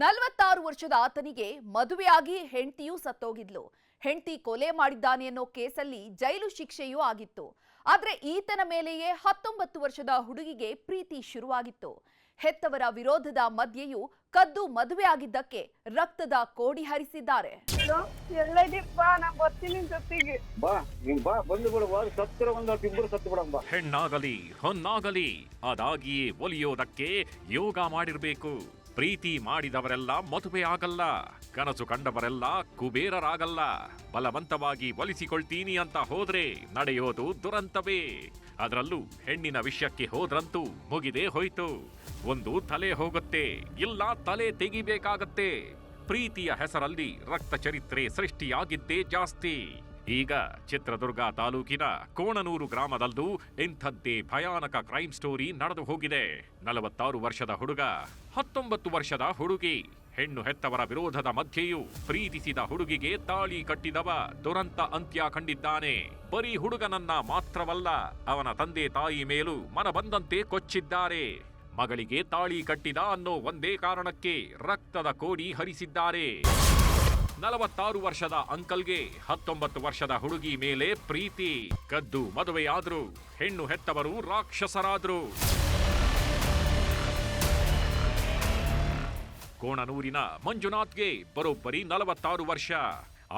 46 ವರ್ಷದ ಆತನಿಗೆ ಮದುವೆಯಾಗಿ ಹೆಂಡತಿಯೂ ಸತ್ತೋಗಿದ್ಲು. ಹೆಂಡತಿ ಕೊಲೆ ಮಾಡಿದ್ದಾನೆ ಅನ್ನೋ ಕೇಸಲ್ಲಿ ಜೈಲು ಶಿಕ್ಷೆಯೂ ಆಗಿತ್ತು. ಆದ್ರೆ ಈತನ ಮೇಲೆಯೇ 19 ವರ್ಷದ ಹುಡುಗಿಗೆ ಪ್ರೀತಿ ಶುರುವಾಗಿತ್ತು. ಹೆತ್ತವರ ವಿರೋಧದ ಮಧ್ಯೆಯೂ ಕದ್ದು ಮದುವೆ ಆಗಿದ್ದಕ್ಕೆ ರಕ್ತದ ಕೋಡಿ ಹರಿಸಿದ್ದಾರೆ. ಹೆಣ್ಣಾಗಲಿ ಹೊನ್ನಾಗಲಿ ಅದಾಗಿಯೇ ಒಲಿಯೋದಕ್ಕೆ ಯೋಗ ಮಾಡಿರ್ಬೇಕು. ಪ್ರೀತಿ ಮಾಡಿದವರೆಲ್ಲ ಮದುವೆ ಆಗಲ್ಲ, ಕನಸು ಕಂಡವರೆಲ್ಲ ಕುಬೇರರಾಗಲ್ಲ. ಬಲವಂತವಾಗಿ ಒಲಿಸಿಕೊಳ್ತೀನಿ ಅಂತ ಹೋದ್ರೆ ನಡೆಯೋದು ದುರಂತವೇ. ಅದರಲ್ಲೂ ಹೆಣ್ಣಿನ ವಿಷಯಕ್ಕೆ ಹೋದ್ರಂತೂ ಮುಗಿದೇ ಹೋಯ್ತು. ಒಂದು ತಲೆ ಹೋಗುತ್ತೆ, ಇಲ್ಲ ತಲೆ ತೆಗಿಬೇಕಾಗತ್ತೆ. ಪ್ರೀತಿಯ ಹೆಸರಲ್ಲಿ ರಕ್ತ ಚರಿತ್ರೆ ಸೃಷ್ಟಿಯಾಗಿದ್ದೇ ಜಾಸ್ತಿ. ಈಗ ಚಿತ್ರದುರ್ಗ ತಾಲೂಕಿನ ಕೋಣನೂರು ಗ್ರಾಮದಲ್ಲೂ ಇಂಥದ್ದೇ ಭಯಾನಕ ಕ್ರೈಮ್ ಸ್ಟೋರಿ ನಡೆದು ಹೋಗಿದೆ. 46 ವರ್ಷದ ಹುಡುಗ, 19 ವರ್ಷದ ಹುಡುಗಿ. ಹೆಣ್ಣು ಹೆತ್ತವರ ವಿರೋಧದ ಮಧ್ಯೆಯೂ ಪ್ರೀತಿಸಿದ ಹುಡುಗಿಗೆ ತಾಳಿ ಕಟ್ಟಿದವ ದುರಂತ ಅಂತ್ಯ ಕಂಡಿದ್ದಾನೆ. ಬರೀ ಹುಡುಗನನ್ನ ಮಾತ್ರವಲ್ಲ, ಅವನ ತಂದೆ ತಾಯಿ ಮೇಲೂ ಮನಬಂದಂತೆ ಕೊಚ್ಚಿದ್ದಾರೆ. ಮಗಳಿಗೆ ತಾಳಿ ಕಟ್ಟಿದ ಅನ್ನೋ ಒಂದೇ ಕಾರಣಕ್ಕೆ ರಕ್ತದ ಕೋಡಿ ಹರಿಸಿದ್ದಾರೆ. 46 ವರ್ಷದ ಅಂಕಲ್ಗೆ 19 ವರ್ಷದ ಹುಡುಗಿ ಮೇಲೆ ಪ್ರೀತಿ. ಕದ್ದು ಮದುವೆಯಾದ್ರು, ಹೆಣ್ಣು ಹೆತ್ತವರು ರಾಕ್ಷಸರಾದ್ರು. ಕೋಣನೂರಿನ ಮಂಜುನಾಥ್ಗೆ ಬರೋಬ್ಬರಿ 46 ವರ್ಷ.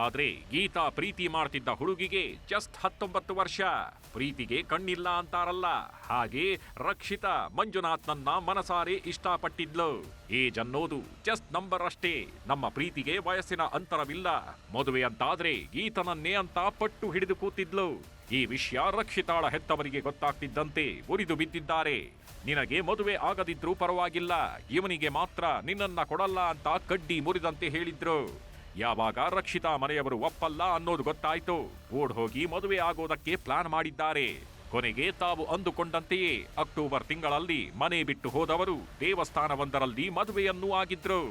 ಆದ್ರೆ ಗೀತಾ ಪ್ರೀತಿ ಮಾಡ್ತಿದ್ದ ಹುಡುಗಿಗೆ ಜಸ್ಟ್ 19 ವರ್ಷ. ಪ್ರೀತಿಗೆ ಕಣ್ಣಿಲ್ಲ ಅಂತಾರಲ್ಲ, ಹಾಗೆ ರಕ್ಷಿತಾ ಮಂಜುನಾಥ್ನನ್ನ ಮನಸಾರೆ ಇಷ್ಟಪಟ್ಟಿದ್ಲು. ಏಜ್ ಅನ್ನೋದು ಜಸ್ಟ್ ನಂಬರ್ ಅಷ್ಟೇ. ನಮ್ಮ ಪ್ರೀತಿಗೆ ವಯಸ್ಸಿನ ಅಂತರವಿಲ್ಲ, ಮದುವೆ ಅಂತಾದ್ರೆ ಗೀತನನ್ನೇ ಅಂತ ಪಟ್ಟು ಹಿಡಿದು ಕೂತಿದ್ಲು. ಈ ವಿಷಯ ರಕ್ಷಿತಾಳ ಹೆತ್ತವರಿಗೆ ಗೊತ್ತಾಗ್ತಿದ್ದಂತೆ ಉರಿದು ಬಿದ್ದಿದ್ದಾರೆ. ನಿನಗೆ ಮದುವೆ ಆಗದಿದ್ರೂ ಪರವಾಗಿಲ್ಲ, ಇವನಿಗೆ ಮಾತ್ರ ನಿನ್ನನ್ನ ಕೊಡಲ್ಲ ಅಂತ ಕಡ್ಡಿ ಮುರಿದಂತೆ ಹೇಳಿದ್ರು. ಯಾವಾಗ ರಕ್ಷಿತಾ ಮನೆಯವರು ಒಪ್ಪಲ್ಲ ಅನ್ನೋದು ಗೊತ್ತಾಯ್ತು, ಓಡ್ ಹೋಗಿ ಮದುವೆ ಆಗೋದಕ್ಕೆ ಪ್ಲಾನ್ ಮಾಡಿದ್ದಾರೆ. ಕೊನೆಗೆ ತಾವು ಅಂದುಕೊಂಡಂತೆಯೇ ಅಕ್ಟೋಬರ್ ತಿಂಗಳಲ್ಲಿ ಮನೆ ಬಿಟ್ಟು ಹೋದವರು ದೇವಸ್ಥಾನವೊಂದರಲ್ಲಿ ಮದುವೆಯನ್ನೂ ಆಗಿದ್ರು.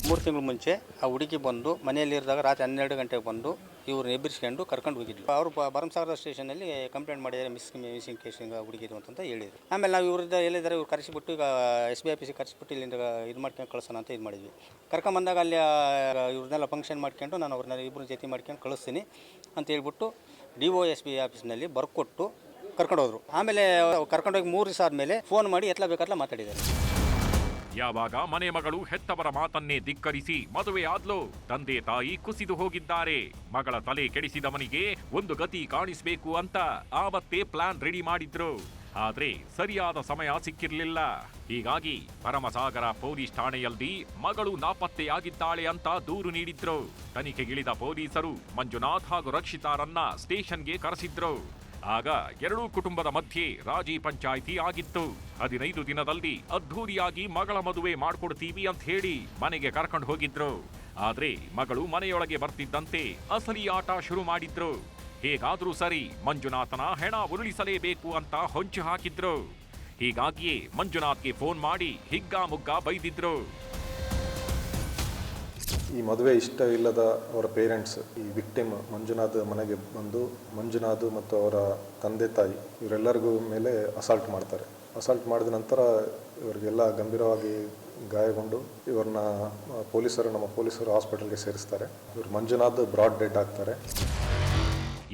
ಮೂರು ತಿಂಗಳು ಮುಂಚೆ ಆ ಹುಡುಗಿ ಬಂದು ಮನೆಯಲ್ಲಿರಿದಾಗ ರಾತ್ರಿ 12 ಗಂಟೆಗೆ ಬಂದು ಇವ್ರನ್ನ ಎಬ್ಬರಿಸ್ಕೊಂಡು ಕರ್ಕೊಂಡು ಹೋಗಿದ್ವಿ. ಅವರು ಭರಮಸಾಗರ ಸ್ಟೇಷನಲ್ಲಿ ಕಂಪ್ಲೇಂಟ್ ಮಾಡಿದ್ದಾರೆ, ಮಿಸ್ಸಿಂಗ್ ಕೇಸಿಂಗ್ ಹುಡುಗಿರು ಅಂತ ಹೇಳಿದ್ರು. ಆಮೇಲೆ ನಾವು ಇವ್ರದ್ದು ಎಲ್ಲಿದ್ದಾರೆ ಇವ್ರು ಕರೆಸಿಬಿಟ್ಟು ಈಗ SBI ಆಫೀಸಿಗೆ ಕರೆಸಿಬಿಟ್ಟು ಇಲ್ಲಿಂದ ಇದು ಮಾಡ್ಕೊಂಡು ಕಳಿಸೋಣ ಅಂತ ಇದು ಮಾಡಿದ್ವಿ. ಕರ್ಕೊಂಬಂದಾಗ ಅಲ್ಲಿ ಇವ್ರನ್ನೆಲ್ಲ ಫಂಕ್ಷನ್ ಮಾಡ್ಕೊಂಡು ನಾನು ಅವ್ರನ್ನ ಇಬ್ಬರು ಜೊತೆ ಮಾಡ್ಕೊಂಡು ಕಳಿಸ್ತೀನಿ ಅಂತ ಹೇಳ್ಬಿಟ್ಟು DOSP ಆಫೀಸ್ನಲ್ಲಿ ಬರ್ಕೊಟ್ಟು ಕರ್ಕೊಂಡು ಹೋದ್ರು. ಆಮೇಲೆ ಕರ್ಕೊಂಡೋಗಿ 3 ದಿವಸ ಆದಮೇಲೆ ಫೋನ್ ಮಾಡಿ ಎತ್ಲ ಬೇಕಾದ್ಲ ಮಾತಾಡಿದ್ದಾರೆ. ಯಾವಾಗ ಮನೆ ಮಗಳು ಹೆತ್ತವರ ಮಾತನ್ನೇ ಧಿಕ್ಕರಿಸಿ ಮದುವೆ ಆದ್ಲು, ತಂದೆ ತಾಯಿ ಕುಸಿದು ಹೋಗಿದ್ದಾರೆ. ಮಗಳ ತಲೆ ಕೆಡಿಸಿದವನಿಗೆ ಒಂದು ಗತಿ ಕಾಣಿಸ್ಬೇಕು ಅಂತ ಆವತ್ತೇ ಪ್ಲಾನ್ ರೆಡಿ ಮಾಡಿದ್ರು. ಆದ್ರೆ ಸರಿಯಾದ ಸಮಯ ಸಿಕ್ಕಿರ್ಲಿಲ್ಲ. ಹೀಗಾಗಿ ಭರಮಸಾಗರ ಪೊಲೀಸ್ ಠಾಣೆಯಲ್ಲಿ ಮಗಳು ನಾಪತ್ತೆಯಾಗಿದ್ದಾಳೆ ಅಂತ ದೂರು ನೀಡಿದ್ರು. ತನಿಖೆಗಿಳಿದ ಪೊಲೀಸರು ಮಂಜುನಾಥ್ ಹಾಗೂ ರಕ್ಷಿತಾರನ್ನ ಸ್ಟೇಷನ್ಗೆ ಕರೆಸಿದ್ರು. ಆಗ ಎರಡೂ ಕುಟುಂಬದ ಮಧ್ಯೆ ರಾಜಿ ಪಂಚಾಯಿತಿ ಆಗಿತ್ತು. 15 ದಿನದಲ್ಲಿ ಅದ್ಧೂರಿಯಾಗಿ ಮಗಳ ಮದುವೆ ಮಾಡ್ಕೊಡ್ತೀವಿ ಅಂತ ಹೇಳಿ ಮನೆಗೆ ಕರ್ಕೊಂಡು ಹೋಗಿದ್ರು. ಆದ್ರೆ ಮಗಳು ಮನೆಯೊಳಗೆ ಬರ್ತಿದ್ದಂತೆ ಅಸಲಿ ಆಟ ಶುರು ಮಾಡಿದ್ರು. ಹೇಗಾದ್ರೂ ಸರಿ ಮಂಜುನಾಥನ ಹೆಣ ಉರುಳಿಸಲೇಬೇಕು ಅಂತ ಹೊಂಚು ಹಾಕಿದ್ರು. ಹೀಗಾಗಿಯೇ ಮಂಜುನಾಥ್ಗೆ ಫೋನ್ ಮಾಡಿ ಹಿಗ್ಗಾಮುಗ್ಗಾ ಬೈದಿದ್ರು. ಈ ಮದುವೆ ಇಷ್ಟ ಇಲ್ಲದ ಅವರ ಪೇರೆಂಟ್ಸ್ ಈ ವಿಕ್ಟಿಮ್ ಮಂಜುನಾಥ್ ಮನೆಗೆ ಬಂದು ಮಂಜುನಾಥ್ ಮತ್ತು ಅವರ ತಂದೆ ತಾಯಿ ಇವರೆಲ್ಲರಿಗೂ ಮೇಲೆ ಅಸಾಲ್ಟ್ ಮಾಡ್ತಾರೆ. ಅಸಾಲ್ಟ್ ಮಾಡಿದ ನಂತರ ಇವರಿಗೆಲ್ಲ ಗಂಭೀರವಾಗಿ ಗಾಯಗೊಂಡು ಇವ್ರನ್ನ ನಮ್ಮ ಪೊಲೀಸರು ಹಾಸ್ಪಿಟಲ್ಗೆ ಸೇರಿಸ್ತಾರೆ. ಇವರು ಮಂಜುನಾಥ್ ಬ್ರಾಡ್ ಡೆಡ್ ಆಗ್ತಾರೆ.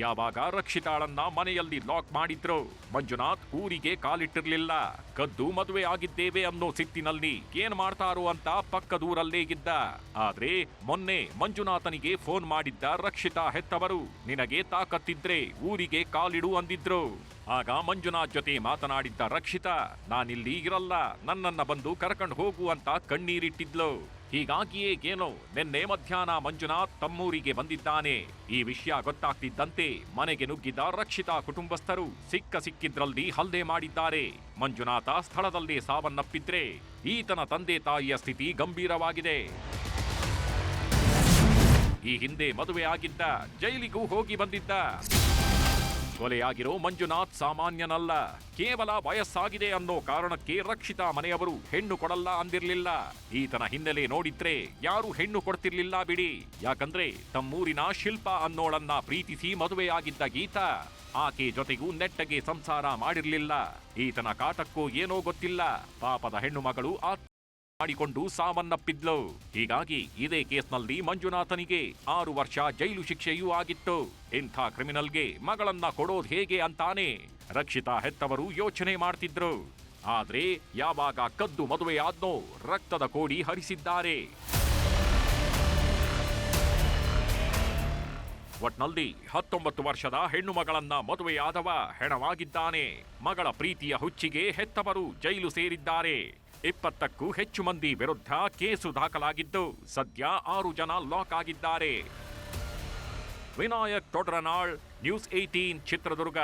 ಯಾವಾಗ ರಕ್ಷಿತಾಳನ್ನ ಮನೆಯಲ್ಲಿ ಲಾಕ್ ಮಾಡಿದ್ರು, ಮಂಜುನಾಥ್ ಊರಿಗೆ ಕಾಲಿಟ್ಟಿರ್ಲಿಲ್ಲ. ಕದ್ದು ಮದುವೆ ಆಗಿದ್ದೇವೆ ಅನ್ನೋ ಸಿಟ್ಟಿನಲ್ಲಿ ಏನ್ ಮಾಡ್ತಾರೋ ಅಂತ ಪಕ್ಕದೂರಲ್ಲೇ ಇದ್ದ. ಆದ್ರೆ ಮೊನ್ನೆ ಮಂಜುನಾಥನಿಗೆ ಫೋನ್ ಮಾಡಿದ್ದ ರಕ್ಷಿತಾ ಹೆತ್ತವರು ನಿನಗೆ ತಾಕತ್ತಿದ್ರೆ ಊರಿಗೆ ಕಾಲಿಡು ಅಂದಿದ್ರು. ಆಗ ಮಂಜುನಾಥ್ ಜೊತೆ ಮಾತನಾಡಿದ್ದ ರಕ್ಷಿತಾ, ನಾನಿಲ್ಲಿ ಇರಲ್ಲ, ನನ್ನನ್ನ ಬಂದು ಕರ್ಕೊಂಡು ಹೋಗು ಅಂತ ಕಣ್ಣೀರಿಟ್ಟಿದ್ಲು. ಹೀಗಾಗಿಯೇ ಏನೋ ನಿನ್ನೆ ಮಧ್ಯಾಹ್ನ ಮಂಜುನಾಥ್ ತಮ್ಮೂರಿಗೆ ಬಂದಿದ್ದಾನೆ. ಈ ವಿಷಯ ಗೊತ್ತಾಗ್ತಿದ್ದಂತೆ ಮನೆಗೆ ನುಗ್ಗಿದ ರಕ್ಷಿತಾ ಕುಟುಂಬಸ್ಥರು ಸಿಕ್ಕಿದ್ರಲ್ಲಿ ಹಲ್ಲೆ ಮಾಡಿದ್ದಾರೆ. ಮಂಜುನಾಥ ಸ್ಥಳದಲ್ಲೇ ಸಾವನ್ನಪ್ಪಿದ್ರೆ ಈತನ ತಂದೆ ತಾಯಿಯ ಸ್ಥಿತಿ ಗಂಭೀರವಾಗಿದೆ. ಈ ಹಿಂದೆ ಮದುವೆ ಆಗಿದ್ದ, ಜೈಲಿಗೂ ಹೋಗಿ ಬಂದಿದ್ದ. ಕೊಲೆಯಾಗಿರೋ ಮಂಜುನಾಥ್ ಸಾಮಾನ್ಯನಲ್ಲ. ಕೇವಲ ವಯಸ್ಸಾಗಿದೆ ಅನ್ನೋ ಕಾರಣಕ್ಕೆ ರಕ್ಷಿತಾ ಮನೆಯವರು ಹೆಣ್ಣು ಕೊಡಲ್ಲ ಅಂದಿರ್ಲಿಲ್ಲ. ಈತನ ಹಿನ್ನೆಲೆ ನೋಡಿದ್ರೆ ಯಾರು ಹೆಣ್ಣು ಕೊಡ್ತಿರ್ಲಿಲ್ಲ ಬಿಡಿ. ಯಾಕಂದ್ರೆ ತಮ್ಮೂರಿನ ಶಿಲ್ಪ ಅನ್ನೋಳನ್ನ ಪ್ರೀತಿಸಿ ಮದುವೆಯಾಗಿದ್ದ ಗೀತಾ ಆಕೆ ಜೊತೆಗೂ ನೆಟ್ಟಗೆ ಸಂಸಾರ ಮಾಡಿರ್ಲಿಲ್ಲ. ಈತನ ಕಾಟಕ್ಕೋ ಏನೋ ಗೊತ್ತಿಲ್ಲ, ಪಾಪದ ಹೆಣ್ಣು ಮಗಳು ಮಾಡಿಕೊಂಡು ಸಾವನ್ನಪ್ಪಿದ್ಲು. ಹೀಗಾಗಿ ಇದೇ ಕೇಸ್ನಲ್ಲಿ ಮಂಜುನಾಥನಿಗೆ 6 ವರ್ಷ ಜೈಲು ಶಿಕ್ಷೆಯೂ ಆಗಿತ್ತು. ಇಂಥ ಕ್ರಿಮಿನಲ್ಗೆ ಮಗಳನ್ನ ಕೊಡೋದ್ ಹೇಗೆ ಅಂತಾನೆ ರಕ್ಷಿತಾ ಹೆತ್ತವರು ಯೋಚನೆ ಮಾಡ್ತಿದ್ರು. ಆದ್ರೆ ಯಾವಾಗ ಕದ್ದು ಮದುವೆಯಾದ್ನೋ ರಕ್ತದ ಕೋಡಿ ಹರಿಸಿದ್ದಾರೆ. ಒಟ್ನಲ್ಲಿ 19 ವರ್ಷದ ಹೆಣ್ಣು ಮಗಳನ್ನ ಮದುವೆಯಾದವ ಹೆಣವಾಗಿದ್ದಾನೆ. ಮಗಳ ಪ್ರೀತಿಯ ಹುಚ್ಚಿಗೆ ಹೆತ್ತವರು ಜೈಲು ಸೇರಿದ್ದಾರೆ. 20ಕ್ಕೂ ಹೆಚ್ಚು ಮಂದಿ ವಿರುದ್ಧ ಕೇಸು ದಾಖಲಾಗಿದ್ದು ಸದ್ಯ 6 ಜನ ಲಾಕ್ ಆಗಿದ್ದಾರೆ. ವಿನಾಯಕ್ ತೊಡ್ರನಾಳ್, ನ್ಯೂಸ್ 18 ಚಿತ್ರದುರ್ಗ.